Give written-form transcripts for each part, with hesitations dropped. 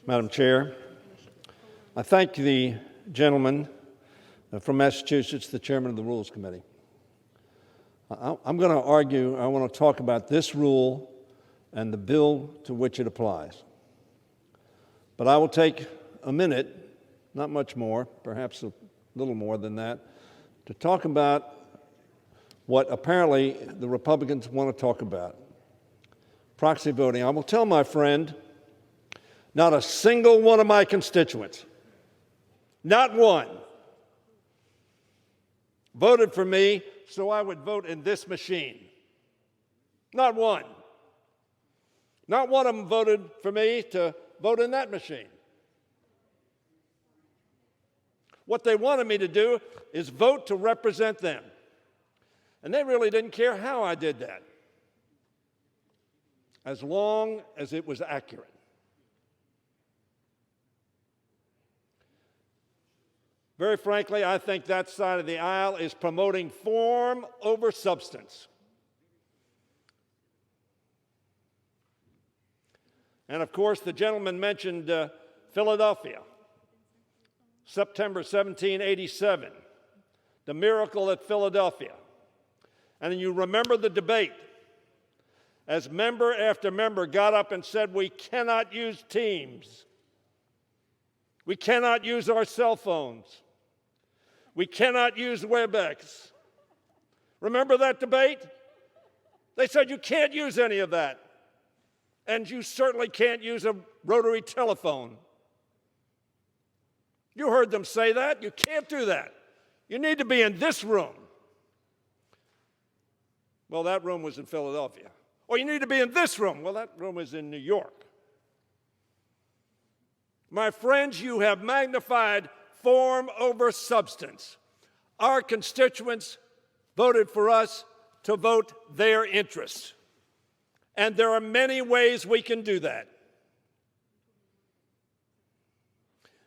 Madam Chair, I thank the gentleman from Massachusetts, the chairman of the Rules Committee. I'm going to argue, I want to talk about this rule and the bill to which it applies. But I will take a minute, not much more, perhaps a little more than that, to talk about what apparently the Republicans want to talk about. Proxy voting. I will tell my friend, not a single one of my constituents, not one, voted for me so I would vote in this machine. Not one. Not one of them voted for me to vote in that machine. What they wanted me to do is vote to represent them. And they really didn't care how I did that, as long as it was accurate. Very frankly, I think that side of the aisle is promoting form over substance. And of course, the gentleman mentioned Philadelphia, September 1787, the miracle at Philadelphia. And you remember the debate as member after member got up and said, we cannot use Teams. We cannot use our cell phones. We cannot use WebEx. Remember that debate? They said you can't use any of that. And you certainly can't use a rotary telephone. You heard them say that. You can't do that. You need to be in this room. Well, that room was in Philadelphia. Or you need to be in this room. Well, that room is in New York. My friends, you have magnified form over substance. Our constituents voted for us to vote their interests. And there are many ways we can do that.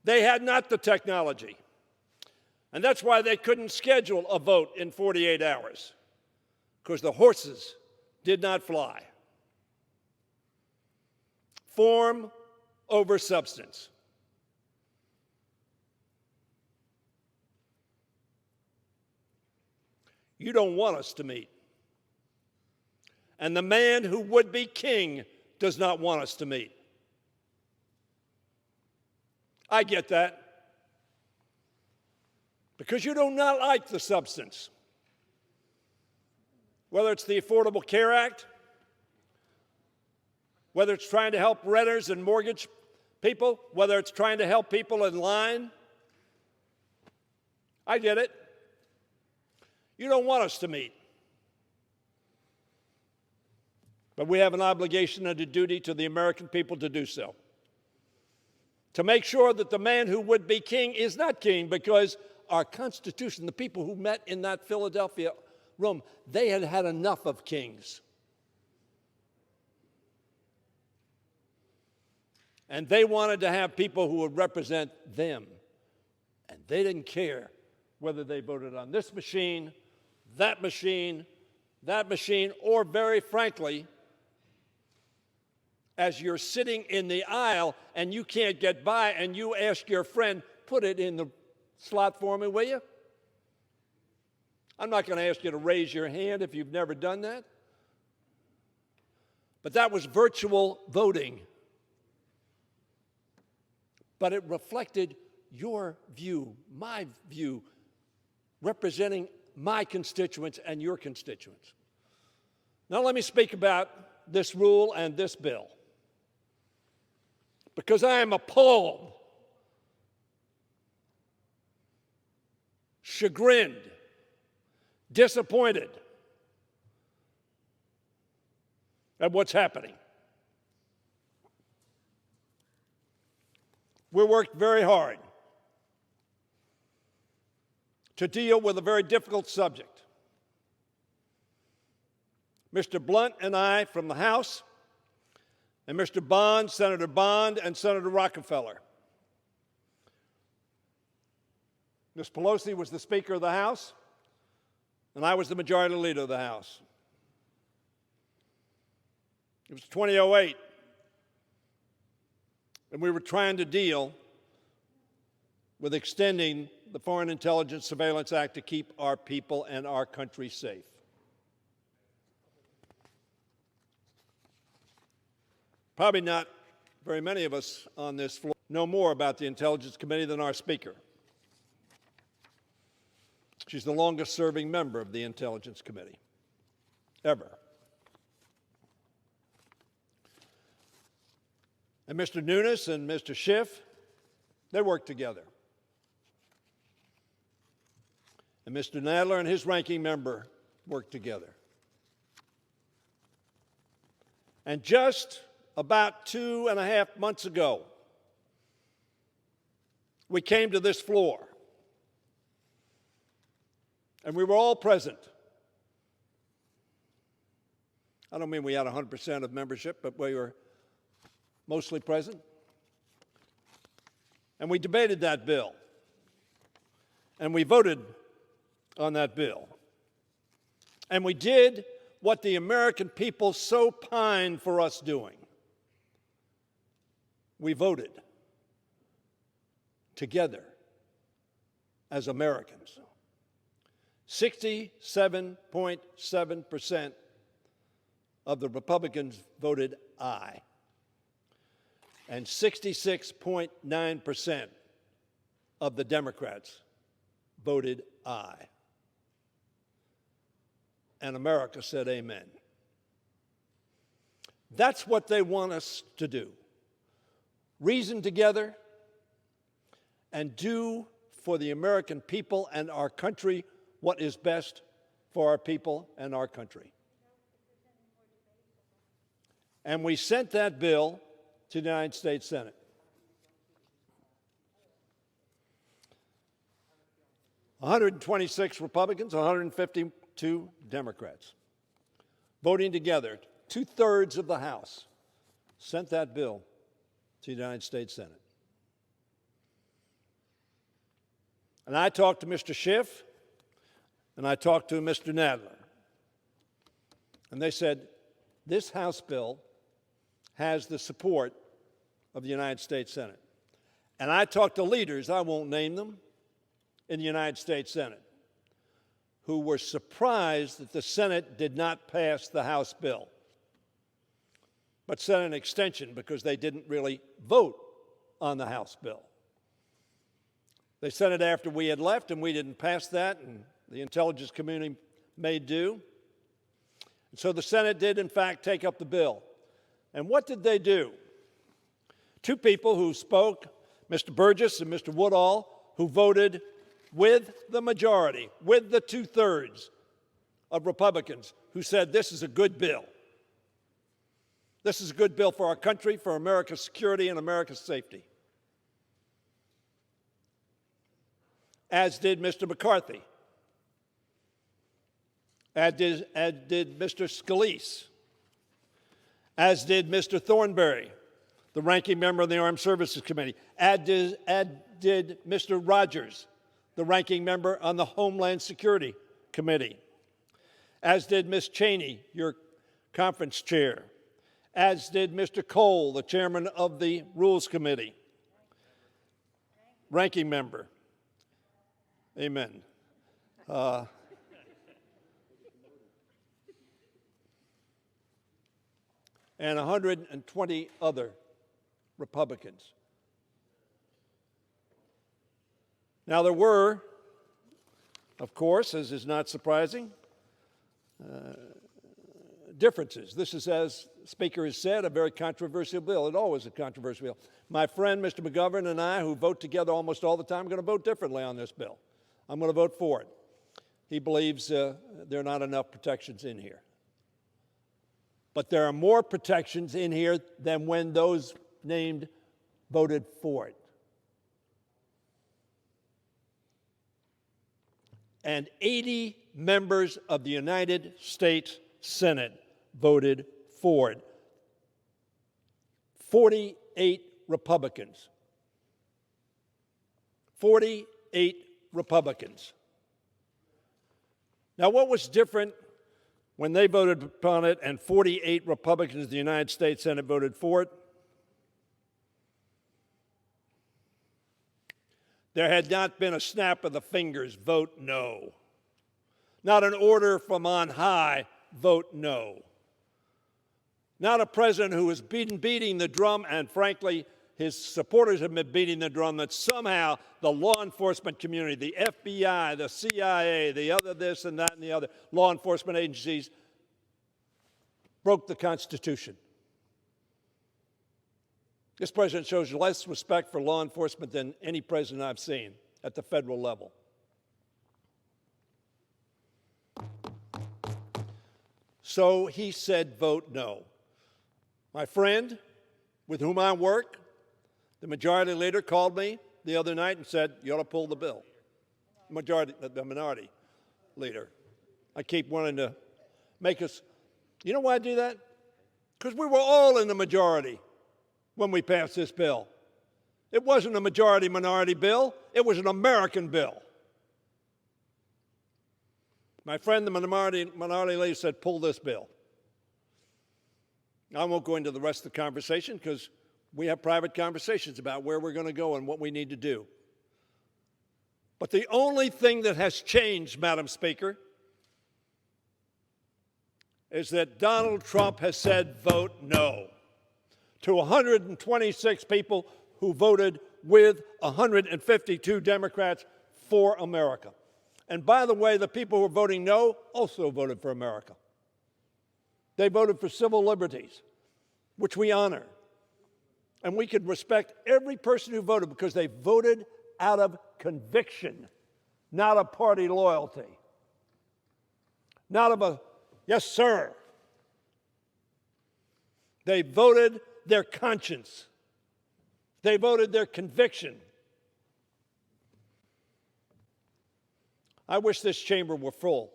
They had not the technology. And that's why they couldn't schedule a vote in 48 hours, because the horses did not fly. Form over substance. You don't want us to meet. And the man who would be king does not want us to meet. I get that. Because you do not like the substance. Whether it's the Affordable Care Act, whether it's trying to help renters and mortgage people, whether it's trying to help people in line, I get it. You don't want us to meet. But we have an obligation and a duty to the American people to do so. To make sure that the man who would be king is not king, because our Constitution, the people who met in that Philadelphia room, they had had enough of kings. And they wanted to have people who would represent them. And they didn't care whether they voted on this machine, that machine, that machine, or very frankly, as you're sitting in the aisle and you can't get by and you ask your friend, put it in the slot for me, will you? I'm not going to ask you to raise your hand if you've never done that. But that was virtual voting. But it reflected your view, my view, representing my constituents and your constituents. Now let me speak about this rule and this bill, because I am appalled, chagrined, disappointed at what's happening. We worked very hard to deal with a very difficult subject. Mr. Blunt and I from the House, and Mr. Bond, Senator Bond, and Senator Rockefeller. Ms. Pelosi was the Speaker of the House, and I was the Majority Leader of the House. It was 2008. And we were trying to deal with extending the Foreign Intelligence Surveillance Act to keep our people and our country safe. Probably not very many of us on this floor know more about the Intelligence Committee than our Speaker. She's the longest-serving member of the Intelligence Committee, ever. And Mr. Nunes and Mr. Schiff, they worked together. And Mr. Nadler and his ranking member worked together. And just about 2.5 months ago, we came to this floor, and we were all present. I don't mean we had 100% of membership, but we were mostly present. And we debated that bill, and we voted on that bill. And we did what the American people so pined for us doing. We voted together as Americans. 67.7% of the Republicans voted aye, and 66.9% of the Democrats voted aye. And America said amen. That's what they want us to do. Reason together and do for the American people and our country what is best for our people and our country. And we sent that bill to the United States Senate. 126 Republicans, 152 Democrats, voting together, 2/3 of the House, sent that bill to the United States Senate. And I talked to Mr. Schiff, and I talked to Mr. Nadler, and they said, this House bill has the support of the United States Senate. And I talked to leaders, I won't name them, in the United States Senate, who were surprised that the Senate did not pass the House bill, but sent an extension because they didn't really vote on the House bill. They sent it after we had left, and we didn't pass that, and the intelligence community made do. And so the Senate did, in fact, take up the bill. And what did they do? Two people who spoke, Mr. Burgess and Mr. Woodall, who voted with the majority, with the 2/3 of Republicans, who said this is a good bill. This is a good bill for our country, for America's security and America's safety. As did Mr. McCarthy, as did Mr. Scalise, as did Mr. Thornberry, the ranking member of the Armed Services Committee, as did Mr. Rogers, the ranking member on the Homeland Security Committee, as did Ms. Cheney, your conference chair, as did Mr. Cole, the chairman of the Rules Committee, ranking member. Amen. And 120 other Republicans. Now, there were, of course, as is not surprising, differences. This is, as the Speaker has said, a very controversial bill. It always is a controversial bill. My friend, Mr. McGovern, and I, who vote together almost all the time, are going to vote differently on this bill. I'm going to vote for it. He believes there are not enough protections in here. But there are more protections in here than when those named voted for it. And 80 members of the United States Senate voted for it. 48 Republicans. 48 Republicans. Now, what was different when they voted upon it and 48 Republicans of the United States Senate voted for it? there had not been a snap of the fingers, vote no. Not an order from on high, vote no. Not a president who has been beating the drum, and frankly, his supporters have been beating the drum that somehow the law enforcement community, the FBI, the CIA, the other this and that and the other law enforcement agencies broke the Constitution. This president shows less respect for law enforcement than any president I've seen at the federal level. So he said, vote no. My friend with whom I work, the majority leader, called me the other night and said, you ought to pull the bill. The minority leader. I keep wanting to make us, you know why I do that? Because we were all in the majority when we passed this bill. It wasn't a majority-minority bill. It was an American bill. My friend, the minority leader, said, pull this bill. I won't go into the rest of the conversation because we have private conversations about where we're going to go and what we need to do. But the only thing that has changed, Madam Speaker, is that Donald Trump has said, vote no, to 126 people who voted with 152 Democrats for America. And by the way, the people who are voting no also voted for America. They voted for civil liberties, which we honor. And we could respect every person who voted because they voted out of conviction, not of party loyalty, not of a, yes, sir. They voted their conscience. They voted their conviction. I wish this chamber were full,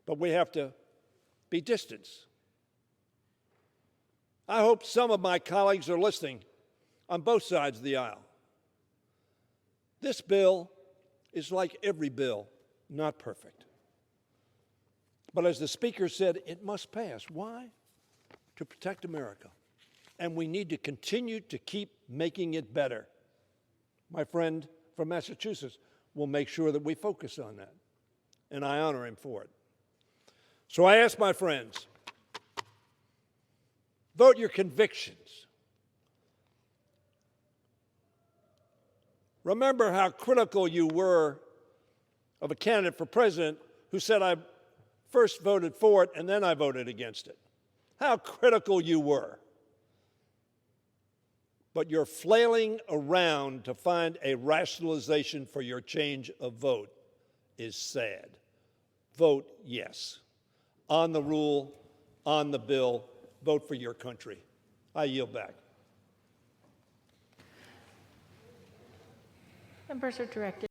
but we have to be distanced. I hope some of my colleagues are listening on both sides of the aisle. This bill is like every bill, not perfect. But as the Speaker said, it must pass. Why? To protect America. And we need to continue to keep making it better. My friend from Massachusetts will make sure that we focus on that. And I honor him for it. So I ask my friends, vote your convictions. Remember how critical you were of a candidate for president who said, I first voted for it and then I voted against it. How critical you were. But you're flailing around to find a rationalization for your change of vote is sad. Vote yes. On the rule, on the bill, vote for your country. I yield back. Members are directed